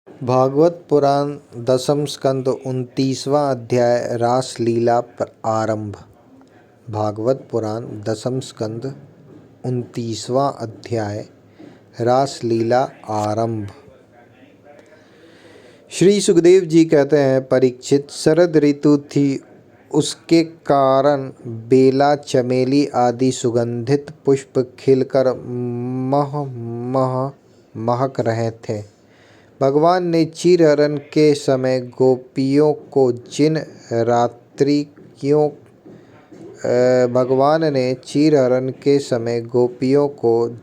भागवत पुराण दसम स्कंद 29वां अध्याय रासलीला आरंभ। भागवत पुराण दसम स्कंद 29वां अध्याय रासलीला आरंभ। श्री सुखदेव जी कहते हैं, परीक्षित, शरद ऋतु थी, उसके कारण बेला, चमेली आदि सुगंधित पुष्प खिलकर महक रहे थे। भगवान ने चीरहरण के समय गोपियों को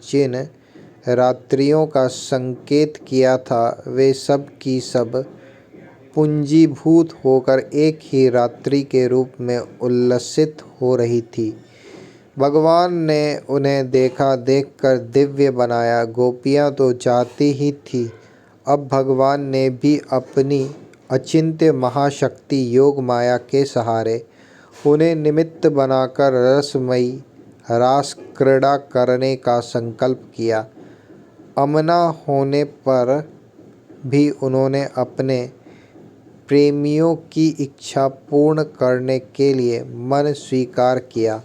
जिन रात्रियों का संकेत किया था, वे सब की सब पुंजीभूत होकर एक ही रात्रि के रूप में उल्लसित हो रही थी। भगवान ने उन्हें देखकर दिव्य बनाया। गोपियां तो चाहती ही थी, अब भगवान ने भी अपनी अचिंत्य महाशक्ति योग माया के सहारे उन्हें निमित्त बनाकर रसमयी रास क्रीड़ा करने का संकल्प किया। अमना होने पर भी उन्होंने अपने प्रेमियों की इच्छा पूर्ण करने के लिए मन स्वीकार किया।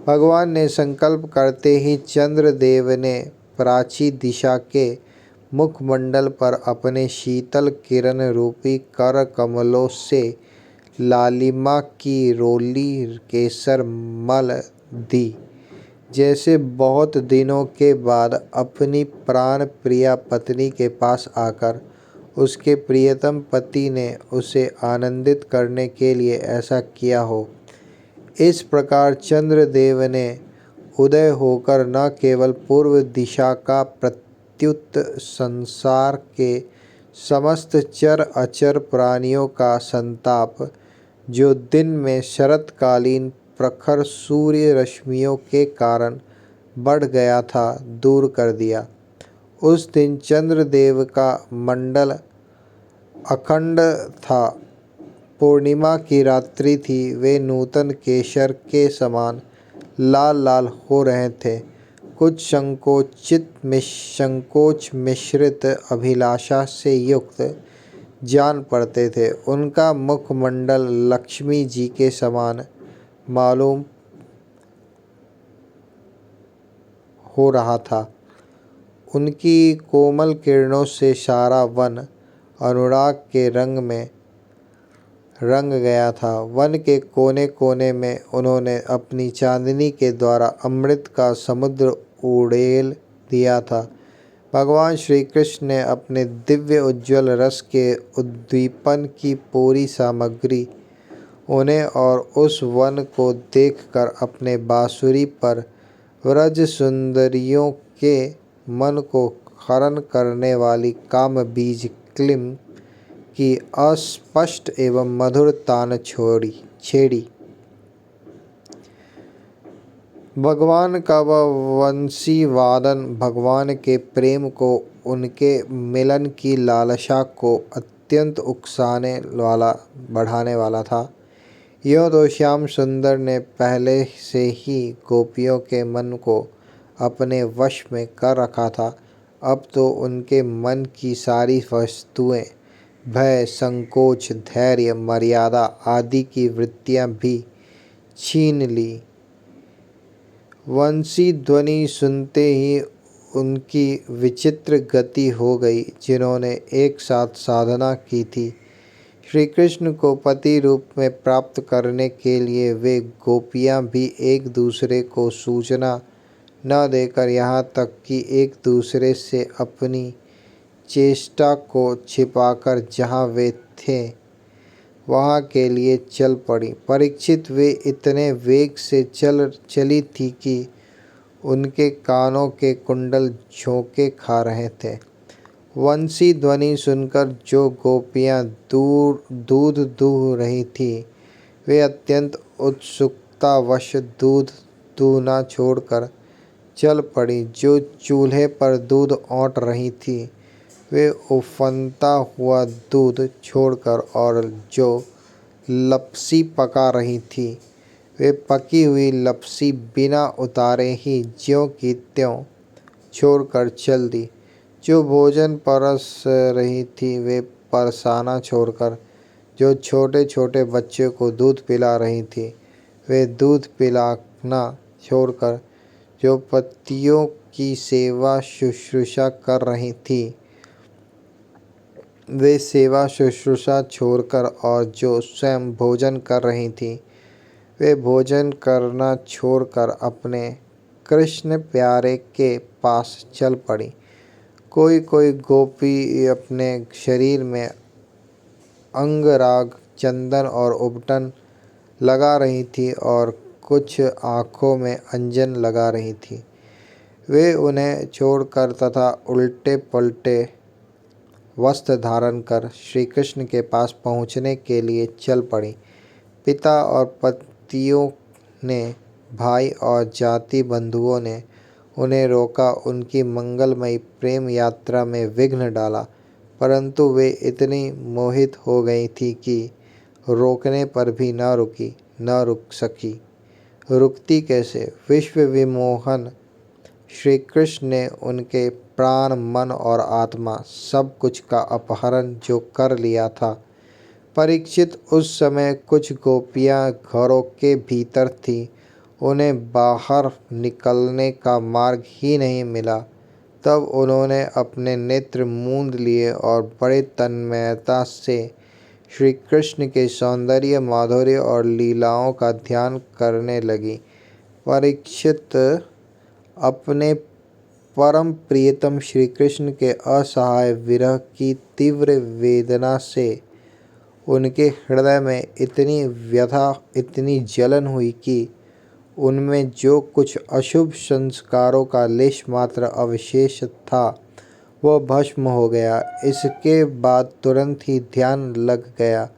भगवान ने संकल्प करते ही चंद्रदेव ने प्राची दिशा के मुखमंडल पर अपने शीतल किरण रूपी कर कमलों से लालिमा की रोली केसर मल दी। जैसे बहुत दिनों के बाद अपनी प्राण प्रिया पत्नी के पास आकर उसके प्रियतम पति ने उसे आनंदित करने के लिए ऐसा किया हो। इस प्रकार चंद्रदेव ने उदय होकर न केवल पूर्व दिशा का प्रत्युत संसार के समस्त चर अचर प्राणियों का संताप, जो दिन में शरतकालीन प्रखर सूर्य रश्मियों के कारण बढ़ गया था, दूर कर दिया। उस दिन चंद्रदेव का मंडल अखंड था। पूर्णिमा की रात्रि थी। वे नूतन केसर के समान लाल लाल हो रहे थे। कुछ संकोच मिश्रित अभिलाषा से युक्त जान पड़ते थे। उनका मुखमंडल लक्ष्मी जी के समान मालूम हो रहा था। उनकी कोमल किरणों से सारा वन अनुराग के रंग में रंग गया था। वन के कोने कोने में उन्होंने अपनी चांदनी के द्वारा अमृत का समुद्र उड़ेल दिया था। भगवान श्री कृष्ण ने अपने दिव्य उज्ज्वल रस के उद्दीपन की पूरी सामग्री उन्हें और उस वन को देखकर अपने बांसुरी पर व्रज सुंदरियों के मन को हरण करने वाली काम बीज क्लीम की अस्पष्ट एवं मधुर तान छेड़ी। भगवान का वह वंशी वादन भगवान के प्रेम को, उनके मिलन की लालसा को अत्यंत बढ़ाने वाला था। यूँ तो श्याम सुंदर ने पहले से ही गोपियों के मन को अपने वश में कर रखा था। अब तो उनके मन की सारी वस्तुएं, भय, संकोच, धैर्य, मर्यादा आदि की वृत्तियां भी छीन ली। वंशी ध्वनि सुनते ही उनकी विचित्र गति हो गई। जिन्होंने एक साथ साधना की थी, श्री कृष्ण को पति रूप में प्राप्त करने के लिए, वे गोपियां भी एक दूसरे को सूचना न देकर, यहाँ तक कि एक दूसरे से अपनी चेष्टा को छिपाकर जहाँ वे थे वहाँ के लिए चल पड़ी। परीक्षित, वे इतने वेग से चली थी कि उनके कानों के कुंडल झोंके खा रहे थे। वंशी ध्वनि सुनकर जो गोपियाँ दूध दूह रही थी, वे अत्यंत उत्सुकतावश दूध दूहना छोड़कर चल पड़ी। जो चूल्हे पर दूध औंट रही थी, वे उफनता हुआ दूध छोड़कर, और जो लपसी पका रही थी, वे पकी हुई लपसी बिना उतारे ही ज्यों की त्यों छोड़कर चल दी। जो भोजन परस रही थी वे परसाना छोड़कर जो छोटे छोटे बच्चों को दूध पिला रही थी वे दूध पिलाना छोड़कर जो पत्तियों की सेवा शुश्रूषा कर रही थी वे सेवा शुश्रूषा छोड़कर और जो स्वयं भोजन कर रही थी वे भोजन करना छोड़कर अपने कृष्ण प्यारे के पास चल पड़ी। कोई कोई गोपी अपने शरीर में अंगराग चंदन और उबटन लगा रही थी और कुछ आँखों में अंजन लगा रही थी। वे उन्हें छोड़कर तथा उल्टे पलटे वस्त्र धारण कर श्री कृष्ण के पास पहुँचने के लिए चल पड़ी। पिता और पतियों ने, भाई और जाति बंधुओं ने उन्हें रोका, उनकी मंगलमयी प्रेम यात्रा में विघ्न डाला, परंतु वे इतनी मोहित हो गई थी कि रोकने पर भी न रुक सकी। रुकती कैसे? विश्व विमोहन श्री कृष्ण ने उनके प्राण, मन और आत्मा सब कुछ का अपहरण जो कर लिया था। परीक्षित, उस समय कुछ गोपियां घरों के भीतर थीं, उन्हें बाहर निकलने का मार्ग ही नहीं मिला। तब उन्होंने अपने नेत्र मूंद लिए और बड़े तन्मयता से श्री कृष्ण के सौंदर्य, माधुर्य और लीलाओं का ध्यान करने लगी। परीक्षित अपने परम प्रियतम श्री कृष्ण के असहाय विरह की तीव्र वेदना से उनके हृदय में इतनी व्यथा, इतनी जलन हुई कि उनमें जो कुछ अशुभ संस्कारों का लेश मात्र अवशेष था वह भस्म हो गया। इसके बाद तुरंत ही ध्यान लग गया।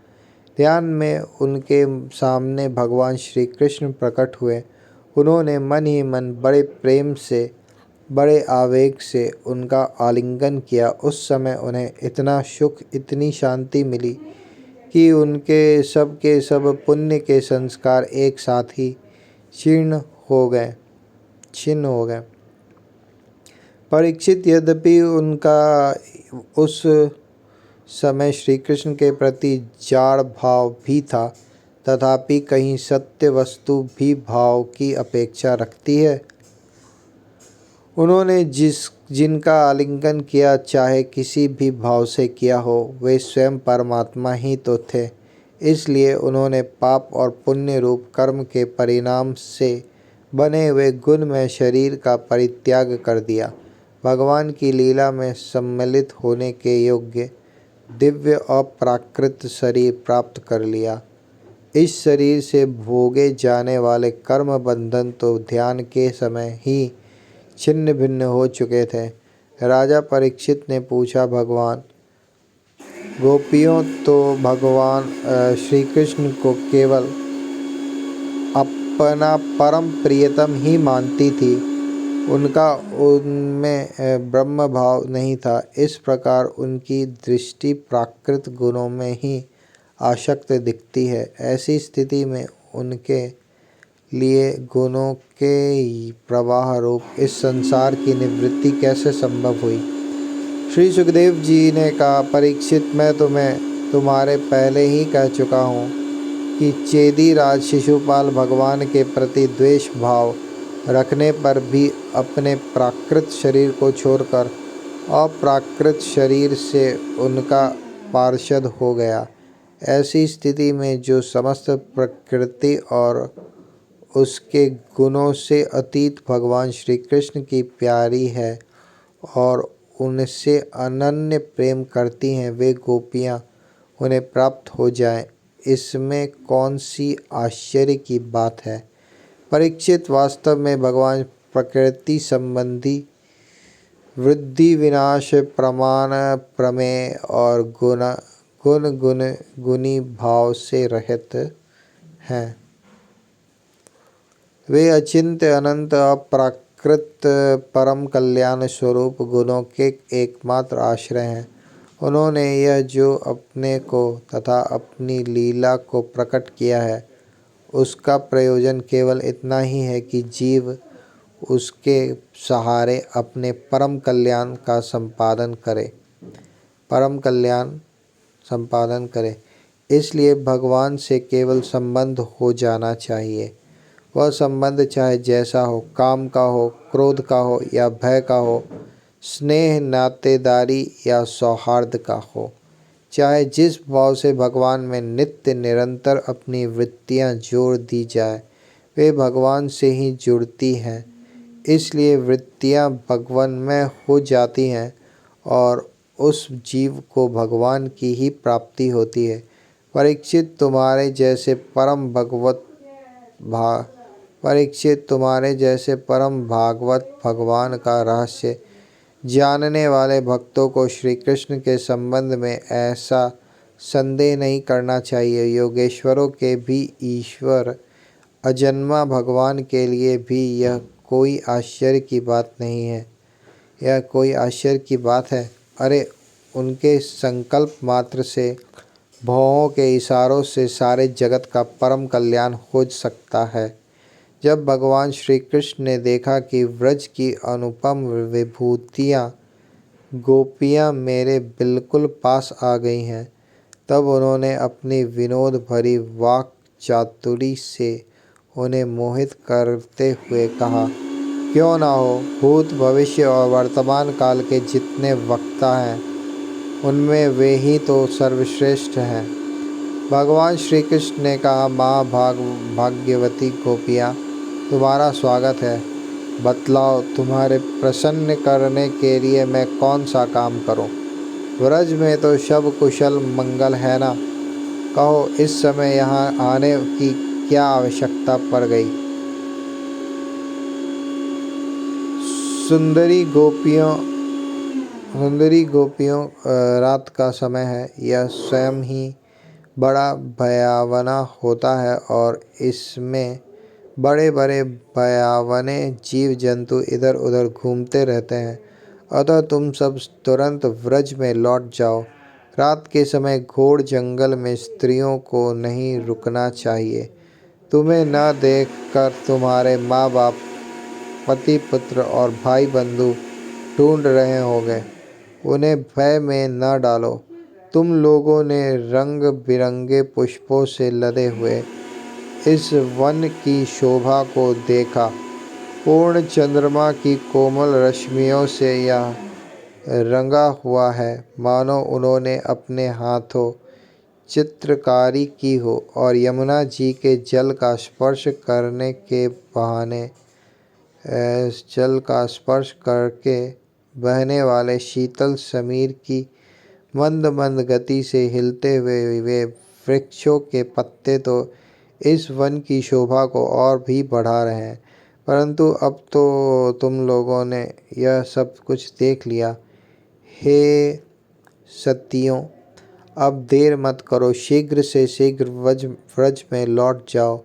ध्यान में उनके सामने भगवान श्री कृष्ण प्रकट हुए। उन्होंने मन ही मन बड़े प्रेम से, बड़े आवेग से उनका आलिंगन किया। उस समय उन्हें इतना सुख, इतनी शांति मिली कि उनके सब के सब पुण्य के संस्कार एक साथ ही छिन्न हो गए। परीक्षित, यद्यपि उनका उस समय श्री कृष्ण के प्रति जाड़ भाव भी था, तथापि कहीं सत्य वस्तु भी भाव की अपेक्षा रखती है। उन्होंने जिनका आलिंगन किया, चाहे किसी भी भाव से किया हो, वे स्वयं परमात्मा ही तो थे। इसलिए उन्होंने पाप और पुण्य रूप कर्म के परिणाम से बने हुए गुणमय शरीर का परित्याग कर दिया। भगवान की लीला में सम्मिलित होने के योग्य दिव्य अप्राकृत शरीर प्राप्त कर लिया। इस शरीर से भोगे जाने वाले कर्म बंधन तो ध्यान के समय ही छिन्न भिन्न हो चुके थे। राजा परीक्षित ने पूछा, भगवान, गोपियों तो भगवान श्री कृष्ण को केवल अपना परम प्रियतम ही मानती थी, उनका उनमें ब्रह्म भाव नहीं था। इस प्रकार उनकी दृष्टि प्राकृत गुणों में ही आसक्त दिखती है। ऐसी स्थिति में उनके लिए गुणों के प्रवाह रूप इस संसार की निवृत्ति कैसे संभव हुई? श्री सुखदेव जी ने कहा, परीक्षित, मैं तुम्हें तुम्हारे पहले ही कह चुका हूँ कि चेदी राज शिशुपाल भगवान के प्रति द्वेष भाव रखने पर भी अपने प्राकृत शरीर को छोड़कर अप्राकृत शरीर से उनका पार्षद हो गया। ऐसी स्थिति में जो समस्त प्रकृति और उसके गुणों से अतीत भगवान श्री कृष्ण की प्यारी है और उनसे अनन्य प्रेम करती हैं, वे गोपियाँ उन्हें प्राप्त हो जाएं, इसमें कौन सी आश्चर्य की बात है? परीक्षित, वास्तव में भगवान प्रकृति संबंधी वृद्धि, विनाश, प्रमाण, प्रमेय और गुणी भाव से रहित हैं। वे अचिंत्य, अनंत, अप्राकृत, परम कल्याण स्वरूप गुणों के एकमात्र आश्रय हैं। उन्होंने यह जो अपने को तथा अपनी लीला को प्रकट किया है, उसका प्रयोजन केवल इतना ही है कि जीव उसके सहारे अपने परम कल्याण संपादन करे। इसलिए भगवान से केवल संबंध हो जाना चाहिए। वह संबंध चाहे जैसा हो, काम का हो, क्रोध का हो या भय का हो, स्नेह, नातेदारी या सौहार्द का हो। चाहे जिस भाव से भगवान में नित्य निरंतर अपनी वृत्तियां जोड़ दी जाए, वे भगवान से ही जुड़ती हैं। इसलिए वृत्तियां भगवानमय हो जाती हैं और उस जीव को भगवान की ही प्राप्ति होती है। परीक्षित तुम्हारे जैसे परम भागवत भगवान का रहस्य जानने वाले भक्तों को श्री कृष्ण के संबंध में ऐसा संदेह नहीं करना चाहिए। योगेश्वरों के भी ईश्वर अजन्मा भगवान के लिए भी यह कोई आश्चर्य की बात है। अरे, उनके संकल्प मात्र से, भौहों के इशारों से सारे जगत का परम कल्याण हो सकता है। जब भगवान श्री कृष्ण ने देखा कि व्रज की अनुपम विभूतियाँ गोपियाँ मेरे बिल्कुल पास आ गई हैं, तब उन्होंने अपनी विनोद भरी वाक चातुरी से उन्हें मोहित करते हुए कहा, क्यों ना हो, भूत, भविष्य और वर्तमान काल के जितने वक्ता हैं, उनमें वे ही तो सर्वश्रेष्ठ हैं। भगवान श्री कृष्ण ने कहा, भाग्यवती गोपियाँ, तुम्हारा स्वागत है। बतलाओ, तुम्हारे प्रसन्न करने के लिए मैं कौन सा काम करूं? व्रज में तो सब कुशल मंगल है ना? कहो, इस समय यहाँ आने की क्या आवश्यकता पड़ गई? सुंदरी गोपियों, रात का समय है। यह स्वयं ही बड़ा भयावना होता है और इसमें बड़े बड़े भयावने जीव जंतु इधर उधर घूमते रहते हैं। अतः तुम सब तुरंत व्रज में लौट जाओ। रात के समय घोर जंगल में स्त्रियों को नहीं रुकना चाहिए। तुम्हें न देखकर तुम्हारे माँ बाप, पति पुत्र और भाई बंधु ढूंढ रहे होंगे। उन्हें भय में न डालो। तुम लोगों ने रंग बिरंगे पुष्पों से लदे हुए इस वन की शोभा को देखा। पूर्ण चंद्रमा की कोमल रश्मियों से यह रंगा हुआ है, मानो उन्होंने अपने हाथों चित्रकारी की हो और यमुना जी के जल का स्पर्श करके बहने वाले शीतल समीर की मंद मंद गति से हिलते हुए वे वृक्षों के पत्ते तो इस वन की शोभा को और भी बढ़ा रहे हैं। परंतु अब तो तुम लोगों ने यह सब कुछ देख लिया। हे सतियों, अब देर मत करो, शीघ्र से शीघ्र व्रज में लौट जाओ।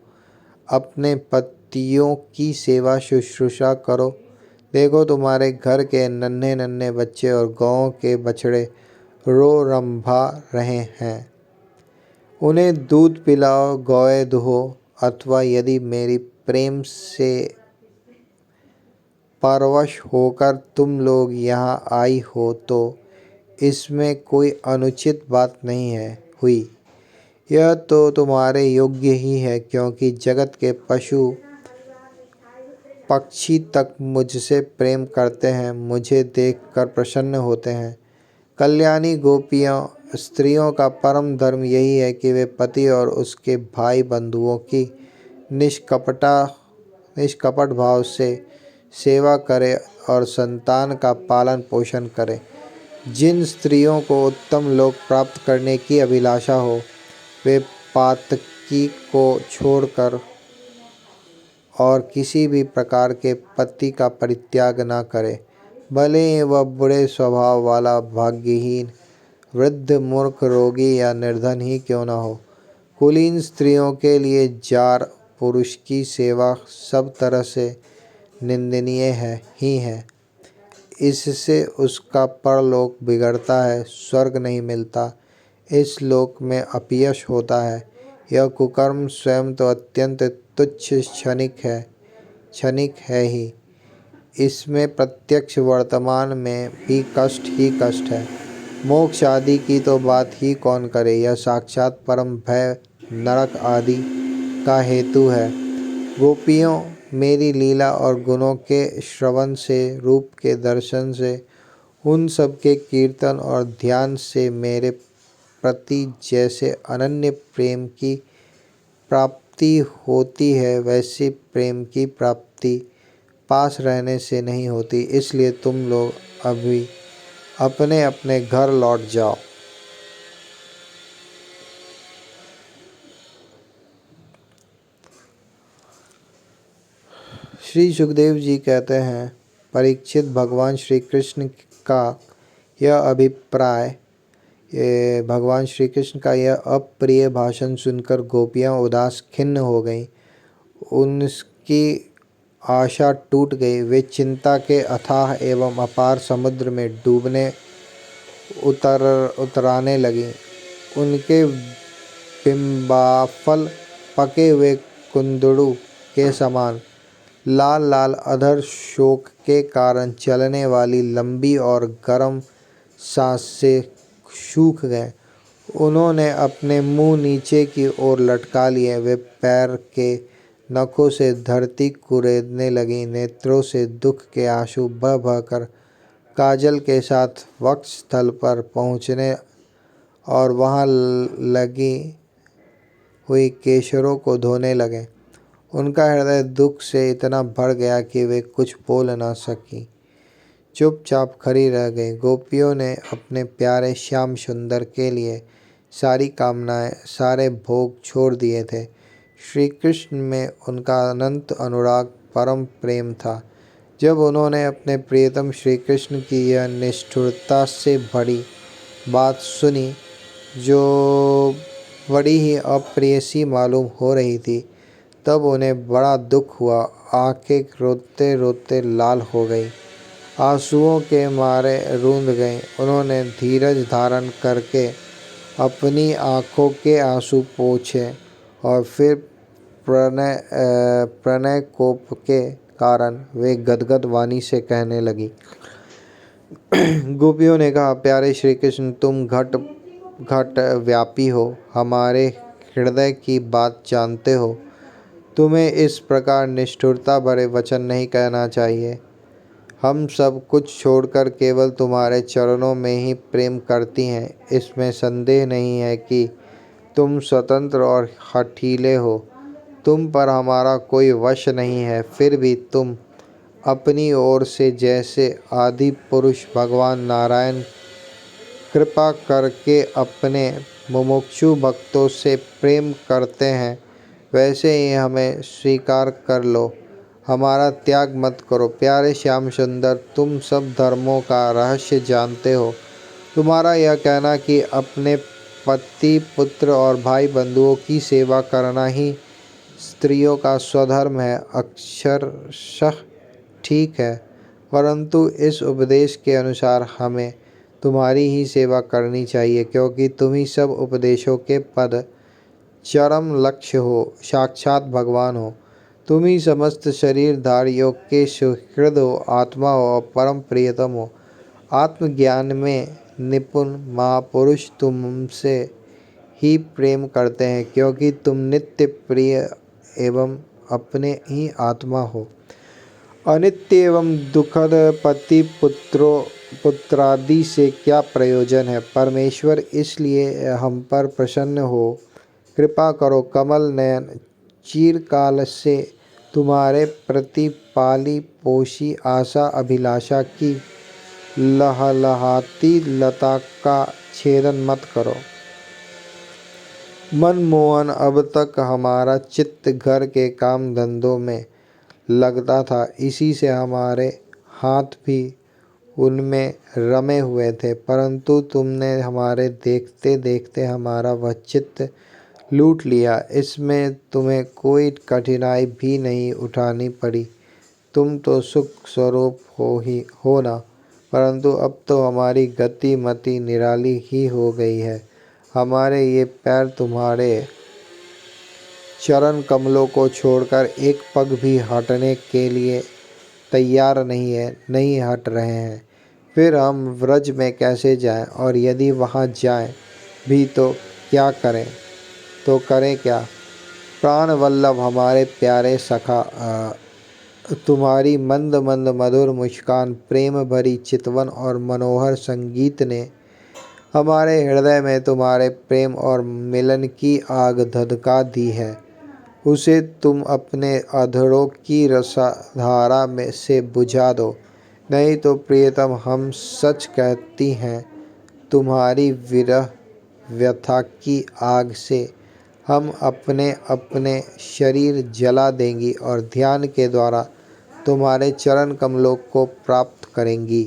अपने पतियों की सेवा शुश्रूषा करो। देखो, तुम्हारे घर के नन्हे नन्हे बच्चे और गायों के बछड़े रो रंभा रहे हैं। उन्हें दूध पिलाओ, गौएं दुहो, अथवा यदि मेरी प्रेम से परवश होकर तुम लोग यहाँ आई हो तो इसमें कोई अनुचित बात नहीं हुई। यह तो तुम्हारे योग्य ही है, क्योंकि जगत के पशु पक्षी तक मुझसे प्रेम करते हैं, मुझे देखकर प्रसन्न होते हैं। कल्याणी गोपियों, स्त्रियों का परम धर्म यही है कि वे पति और उसके भाई बंधुओं की निष्कपट भाव से सेवा करें और संतान का पालन पोषण करें। जिन स्त्रियों को उत्तम लोक प्राप्त करने की अभिलाषा हो, वे पातकी को छोड़कर और किसी भी प्रकार के पति का परित्याग न करे, भले ही वह बुरे स्वभाव वाला, भाग्यहीन, वृद्ध, मूर्ख, रोगी या निर्धन ही क्यों न हो। कुलीन स्त्रियों के लिए जार पुरुष की सेवा सब तरह से निंदनीय है। इससे उसका परलोक बिगड़ता है, स्वर्ग नहीं मिलता, इस लोक में अपयश होता है। यह कुकर्म स्वयं तो अत्यंत तुच्छ क्षणिक है ही, इसमें प्रत्यक्ष वर्तमान में भी कष्ट ही कष्ट है। मोक्ष आदि की तो बात ही कौन करे। यह साक्षात परम भय नरक आदि का हेतु है। गोपियों, मेरी लीला और गुणों के श्रवण से, रूप के दर्शन से, उन सब के कीर्तन और ध्यान से मेरे प्रति जैसे अनन्य प्रेम की प्राप्ति होती है, वैसी प्रेम की प्राप्ति पास रहने से नहीं होती। इसलिए तुम लोग अभी अपने अपने घर लौट जाओ। श्री सुखदेव जी कहते हैं, परीक्षित, भगवान श्री कृष्ण का यह अभिप्राय भगवान श्री कृष्ण का यह अप्रिय भाषण सुनकर गोपियाँ उदास खिन्न हो गईं। उनकी आशा टूट गई। वे चिंता के अथाह एवं अपार समुद्र में डूबने उतराने लगीं। उनके बिंबाफल पके हुए कुंदड़ू के समान लाल लाल अधर शोक के कारण चलने वाली लंबी और गर्म सांस से सूख गए। उन्होंने अपने मुंह नीचे की ओर लटका लिए। वे पैर के नखों से धरती कुरेदने लगी। नेत्रों से दुख के आंसू बह बहकर काजल के साथ वक्ष स्थल पर पहुँचने और वहाँ लगी हुई केशरों को धोने लगे। उनका हृदय दुख से इतना भर गया कि वे कुछ बोल न सकी, चुपचाप खड़ी रह गई। गोपियों ने अपने प्यारे श्याम सुंदर के लिए सारी कामनाएं, सारे भोग छोड़ दिए थे। श्री कृष्ण में उनका अनंत अनुराग, परम प्रेम था। जब उन्होंने अपने प्रियतम श्री कृष्ण की यह निष्ठुरता से भरी बात सुनी, जो बड़ी ही अप्रिय सी मालूम हो रही थी, तब उन्हें बड़ा दुख हुआ। आंखें रोते रोते लाल हो गई, आंसुओं के मारे रूंध गईं। उन्होंने धीरज धारण करके अपनी आंखों के आंसू पोंछे और फिर प्रणय कोप के कारण वे गदगद वाणी से कहने लगी। गोपियों ने कहा, प्यारे श्री कृष्ण, तुम घट घट व्यापी हो, हमारे हृदय की बात जानते हो। तुम्हें इस प्रकार निष्ठुरता भरे वचन नहीं कहना चाहिए। हम सब कुछ छोड़कर केवल तुम्हारे चरणों में ही प्रेम करती हैं। इसमें संदेह नहीं है कि तुम स्वतंत्र और हठीले हो। तुम पर हमारा कोई वश नहीं है। फिर भी तुम अपनी ओर से जैसे आदि पुरुष भगवान नारायण कृपा करके अपने मुमुक्षु भक्तों से प्रेम करते हैं, वैसे ही हमें स्वीकार कर लो। हमारा त्याग मत करो। प्यारे श्याम सुंदर, तुम सब धर्मों का रहस्य जानते हो। तुम्हारा यह कहना कि अपने पति, पुत्र और भाई बंधुओं की सेवा करना ही स्त्रियों का स्वधर्म है, अक्षरशः ठीक है। परंतु इस उपदेश के अनुसार हमें तुम्हारी ही सेवा करनी चाहिए, क्योंकि तुम ही सब उपदेशों के पद चरम लक्ष्य हो, साक्षात भगवान हो। तुम ही समस्त शरीरधारियों के सुहृद हो, आत्मा हो और परम प्रियतम हो। आत्मज्ञान में निपुण महापुरुष तुमसे ही प्रेम करते हैं, क्योंकि तुम नित्य प्रिय एवं अपने ही आत्मा हो। अनित्य एवं दुखद पति पुत्रादि से क्या प्रयोजन है। परमेश्वर, इसलिए हम पर प्रसन्न हो, कृपा करो। कमल नयन, चिरकाल से तुम्हारे प्रति पाली पोषी आशा अभिलाषा की लहलहाती लता का छेदन मत करो। मनमोहन, अब तक हमारा चित्त घर के काम धंधों में लगता था, इसी से हमारे हाथ भी उनमें रमे हुए थे। परंतु तुमने हमारे देखते देखते हमारा वह चित्त लूट लिया। इसमें तुम्हें कोई कठिनाई भी नहीं उठानी पड़ी। तुम तो सुख स्वरूप हो ना, परंतु अब तो हमारी गति मति निराली ही हो गई है। हमारे ये पैर तुम्हारे चरण कमलों को छोड़कर एक पग भी हटने के लिए तैयार नहीं हट रहे हैं, फिर हम व्रज में कैसे जाएं, और यदि वहां जाएं भी तो क्या करें, तो करें क्या। प्राण वल्लभ हमारे प्यारे सखा, तुम्हारी मंद मंद मधुर मुस्कान, प्रेम भरी चितवन और मनोहर संगीत ने हमारे हृदय में तुम्हारे प्रेम और मिलन की आग धधका दी है। उसे तुम अपने अधरों की रसधारा में से बुझा दो, नहीं तो प्रियतम हम सच कहती हैं, तुम्हारी विरह व्यथा की आग से हम अपने अपने शरीर जला देंगी और ध्यान के द्वारा तुम्हारे चरण कमलों को प्राप्त करेगी।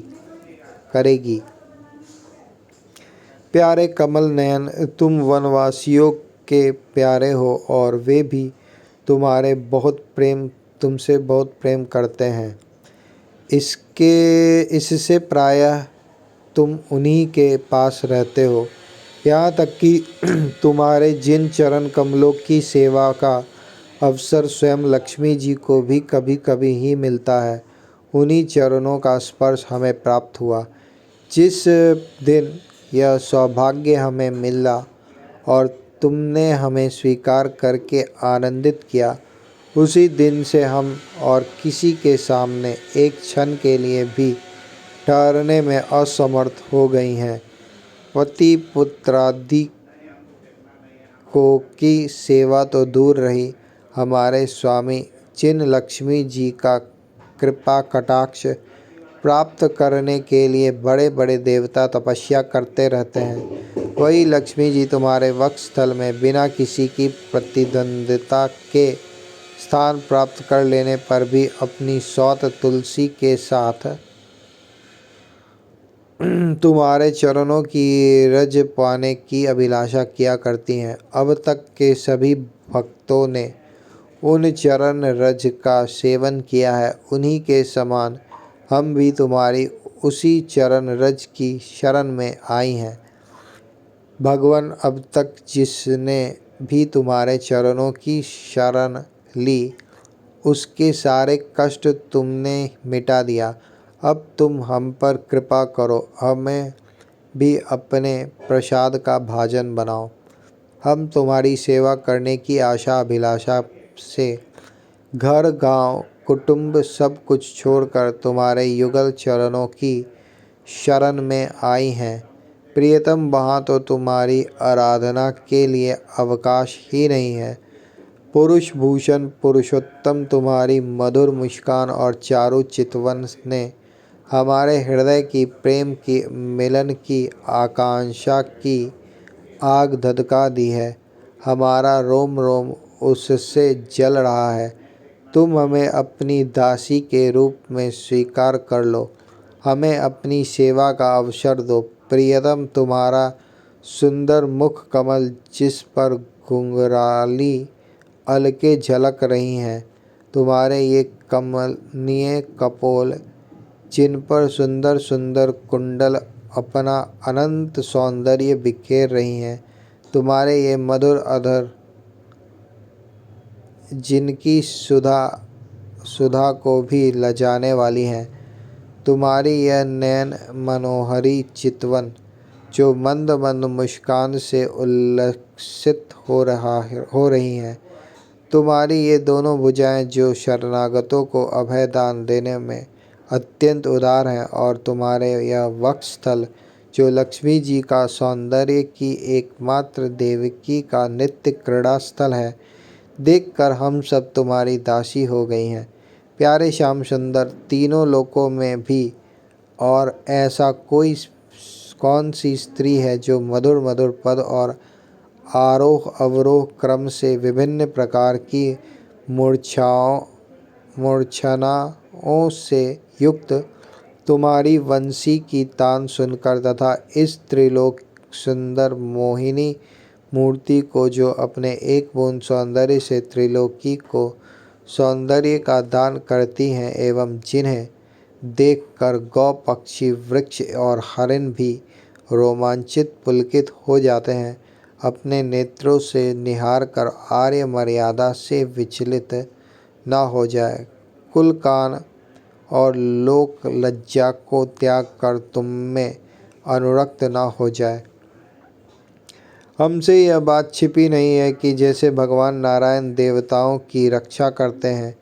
प्यारे कमल नयन, तुम वनवासियों के प्यारे हो और वे भी तुमसे बहुत प्रेम करते हैं। इससे प्रायः तुम उन्हीं के पास रहते हो। यहाँ तक कि तुम्हारे जिन चरण कमलों की सेवा का अवसर स्वयं लक्ष्मी जी को भी कभी कभी ही मिलता है, उन्हीं चरणों का स्पर्श हमें प्राप्त हुआ। जिस दिन यह सौभाग्य हमें मिला और तुमने हमें स्वीकार करके आनंदित किया, उसी दिन से हम और किसी के सामने एक क्षण के लिए भी ठहरने में असमर्थ हो गई हैं। पति पुत्रादि को की सेवा तो दूर रही, हमारे स्वामी जिन लक्ष्मी जी का कृपा कटाक्ष प्राप्त करने के लिए बड़े बड़े देवता तपस्या करते रहते हैं, वही लक्ष्मी जी तुम्हारे वक्षस्थल में बिना किसी की प्रतिद्वंदिता के स्थान प्राप्त कर लेने पर भी अपनी सौत तुलसी के साथ तुम्हारे चरणों की रज पाने की अभिलाषा किया करती हैं। अब तक के सभी भक्तों ने उन चरण रज का सेवन किया है, उन्हीं के समान हम भी तुम्हारी उसी चरण रज की शरण में आई हैं। भगवान, अब तक जिसने भी तुम्हारे चरणों की शरण ली, उसके सारे कष्ट तुमने मिटा दिया। अब तुम हम पर कृपा करो, हमें भी अपने प्रसाद का भाजन बनाओ। हम तुम्हारी सेवा करने की आशा अभिलाषा से घर गांव कुटुंब सब कुछ छोड़कर तुम्हारे युगल चरणों की शरण में आई हैं। प्रियतम, वहाँ तो तुम्हारी आराधना के लिए अवकाश ही नहीं है। पुरुष भूषण पुरुषोत्तम तुम्हारी मधुर मुस्कान और चारु चितवन ने हमारे हृदय की प्रेम की मिलन की आकांक्षा की आग धधका दी है। हमारा रोम रोम उससे जल रहा है। तुम हमें अपनी दासी के रूप में स्वीकार कर लो, हमें अपनी सेवा का अवसर दो। प्रियतम, तुम्हारा सुंदर मुख कमल जिस पर घुंघराली अलकें झलक रही हैं, तुम्हारे ये कमनीय कपोल जिन पर सुंदर सुंदर कुंडल अपना अनंत सौंदर्य बिखेर रही हैं, तुम्हारे ये मधुर अधर जिनकी सुधा को भी लजाने वाली हैं, तुम्हारी यह नयन मनोहरी चितवन जो मंद मंद मुस्कान से उल्लसित हो रही हैं, तुम्हारी ये दोनों भुजाएं जो शरणागतों को अभय दान देने में अत्यंत उदार हैं, और तुम्हारे यह वक्षस्थल जो लक्ष्मी जी का सौंदर्य की एकमात्र देवकी का नित्य क्रीड़ा स्थल है, देखकर हम सब तुम्हारी दासी हो गई हैं। प्यारे श्याम सुंदर, तीनों लोकों में भी और ऐसा कौन सी स्त्री है जो मधुर मधुर पद और आरोह अवरोह क्रम से विभिन्न प्रकार की मूर्छनाओं से युक्त तुम्हारी वंशी की तान सुनकर तथा इस त्रिलोक सुंदर मोहिनी मूर्ति को जो अपने एक बूंद सौंदर्य से त्रिलोकी को सौंदर्य का दान करती हैं, एवं जिन्हें देखकर गौ पक्षी वृक्ष और हरिण भी रोमांचित पुलकित हो जाते हैं, अपने नेत्रों से निहार कर आर्य मर्यादा से विचलित न हो जाए। कुल कान और लोक लज्जा को त्याग कर तुम में अनुरक्त न हो जाए। हमसे यह बात छिपी नहीं है कि जैसे भगवान नारायण देवताओं की रक्षा करते हैं,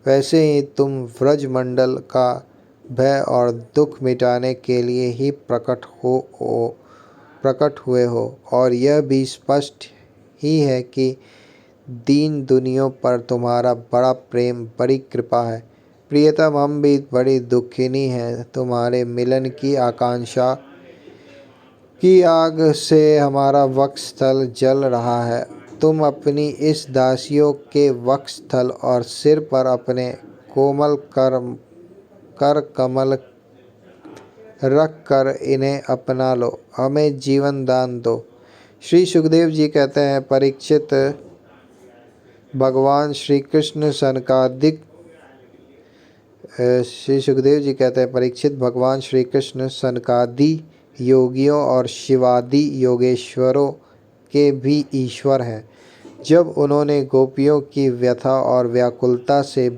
वैसे ही तुम व्रजमंडल का भय और दुख मिटाने के लिए ही प्रकट हुए हो। और यह भी स्पष्ट ही है कि दीन दुनियों पर तुम्हारा बड़ा प्रेम, बड़ी कृपा है। प्रियतम, हम भी बड़ी दुखिनी हैं। तुम्हारे मिलन की आकांक्षा की आग से हमारा वक्षस्थल जल रहा है। तुम अपनी इस दासियों के वक्षस्थल और सिर पर अपने कोमल कर कमल रख कर इन्हें अपना लो, हमें जीवन दान दो। श्री सुखदेव जी कहते हैं, परीक्षित, भगवान श्री कृष्ण सनकादि योगियों और शिवादि योगेश्वरों के भी ईश्वर हैं। जब उन्होंने गोपियों की व्यथा और व्याकुलता से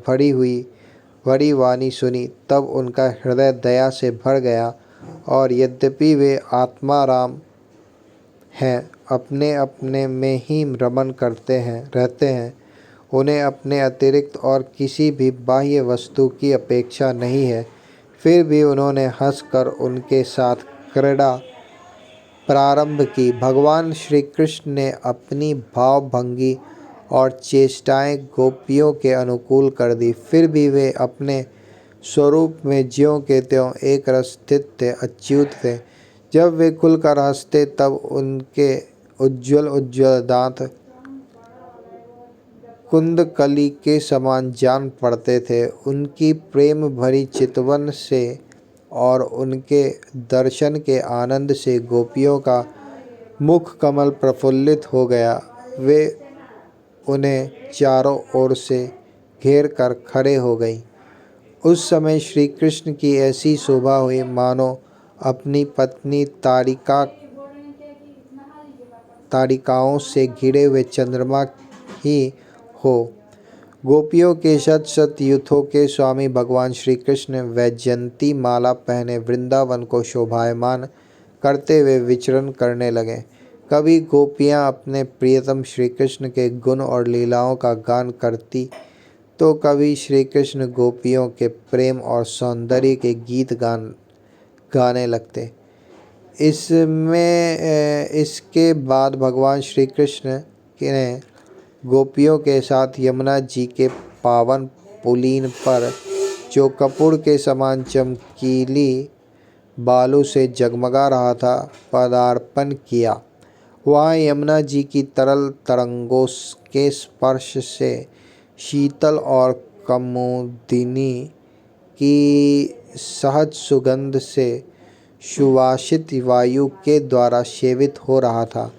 भरी वाणी सुनी, तब उनका हृदय दया से भर गया और यद्यपि वे आत्माराम हैं, अपने अपने में ही रमण रहते हैं, उन्हें अपने अतिरिक्त और किसी भी बाह्य वस्तु की अपेक्षा नहीं है, फिर भी उन्होंने हंसकर उनके साथ क्रीड़ा प्रारंभ की। भगवान श्री कृष्ण ने अपनी भावभंगी और चेष्टाएं गोपियों के अनुकूल कर दी, फिर भी वे अपने स्वरूप में ज्यों के त्यों एक रस स्थित थे, अच्युत थे। जब वे खुलकर हंसते, तब उनके उज्ज्वल उज्ज्वल दांत कुंदकली के समान जान पड़ते थे। उनकी प्रेम भरी चितवन से और उनके दर्शन के आनंद से गोपियों का मुख कमल प्रफुल्लित हो गया। वे उन्हें चारों ओर से घेर कर खड़े हो गईं। उस समय श्री कृष्ण की ऐसी शोभा हुई मानो अपनी पत्नी तारिकाओं से घिरे हुए चंद्रमा ही हो। गोपियों के शत शत यूथों के स्वामी भगवान श्री कृष्ण वैजयंती माला पहने वृंदावन को शोभायमान करते हुए विचरण करने लगे। कभी गोपियाँ अपने प्रियतम श्री कृष्ण के गुण और लीलाओं का गान करती, तो कभी श्री कृष्ण गोपियों के प्रेम और सौंदर्य के गीत गाने लगते। इसके बाद भगवान श्री कृष्ण ने गोपियों के साथ यमुना जी के पावन पुलीन पर, जो कपूर के समान चमकीली बालू से जगमगा रहा था, पदार्पण किया। वहाँ यमुना जी की तरल तरंगों के स्पर्श से शीतल और कुमुदिनी की सहज सुगंध से सुवासित वायु के द्वारा सेवित हो रहा था।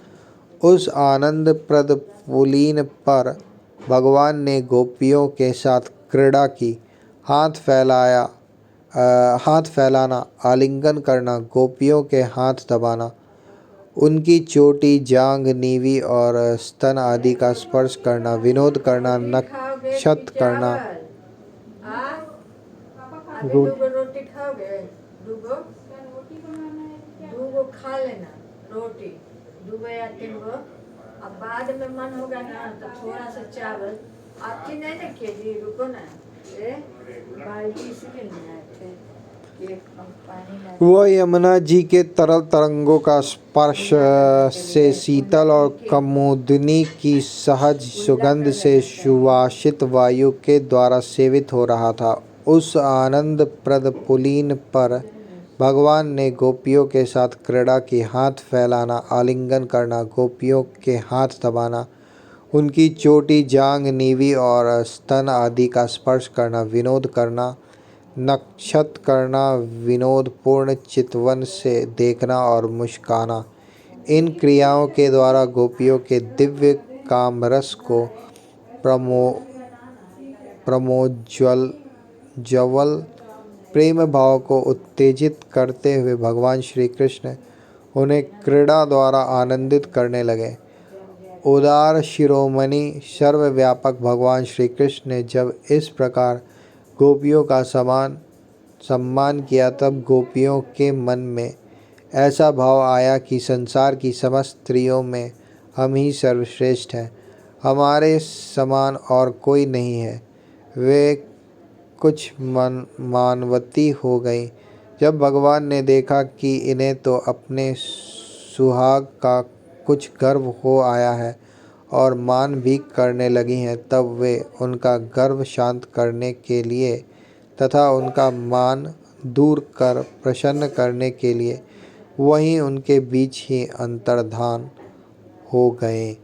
उस आनंदप्रद पुलीन पर भगवान ने गोपियों के साथ क्रीड़ा की। हाथ फैलाना, आलिंगन करना, गोपियों के हाथ दबाना, उनकी चोटी, जांघ, नीवी और स्तन आदि का स्पर्श करना, विनोद करना, नक्षत करना, दूगो खा लेना रोटी, दूगो या तीन गो। अब बाद में मन होगा ना तो थोड़ा सा चावल। आपकी नहीं ना कीजिए, रुको ना, बाल्टी इसलिए नहीं आए थे कि पानी ना। वो यमुना जी के तरल तरंगों का स्पर्श से शीतल और कुमुदिनी की सहज सुगंध से सुवासित वायु के द्वारा सेवित हो रहा था। उस आनंदप्रद पुलीन पर भगवान ने गोपियों के साथ क्रीड़ा की। हाथ फैलाना, आलिंगन करना, गोपियों के हाथ दबाना, उनकी चोटी, जांघ, नीवी और स्तन आदि का स्पर्श करना, विनोद करना, नक्षत करना, विनोदपूर्ण चितवन से देखना और मुस्काना। इन क्रियाओं के द्वारा गोपियों के दिव्य कामरस को प्रमोज्वल प्रेम भाव को उत्तेजित करते हुए भगवान श्री कृष्ण उन्हें क्रीड़ा द्वारा आनंदित करने लगे। उदार शिरोमणि सर्वव्यापक भगवान श्री कृष्ण ने जब इस प्रकार गोपियों का सम्मान किया, तब गोपियों के मन में ऐसा भाव आया कि संसार की समस्त स्त्रियों में हम ही सर्वश्रेष्ठ हैं, हमारे समान और कोई नहीं है। वे कुछ मानवती हो गई। जब भगवान ने देखा कि इन्हें तो अपने सुहाग का कुछ गर्व हो आया है और मान भी करने लगी हैं, तब वे उनका गर्व शांत करने के लिए तथा उनका मान दूर कर प्रसन्न करने के लिए वहीं उनके बीच ही अंतर्धान हो गए।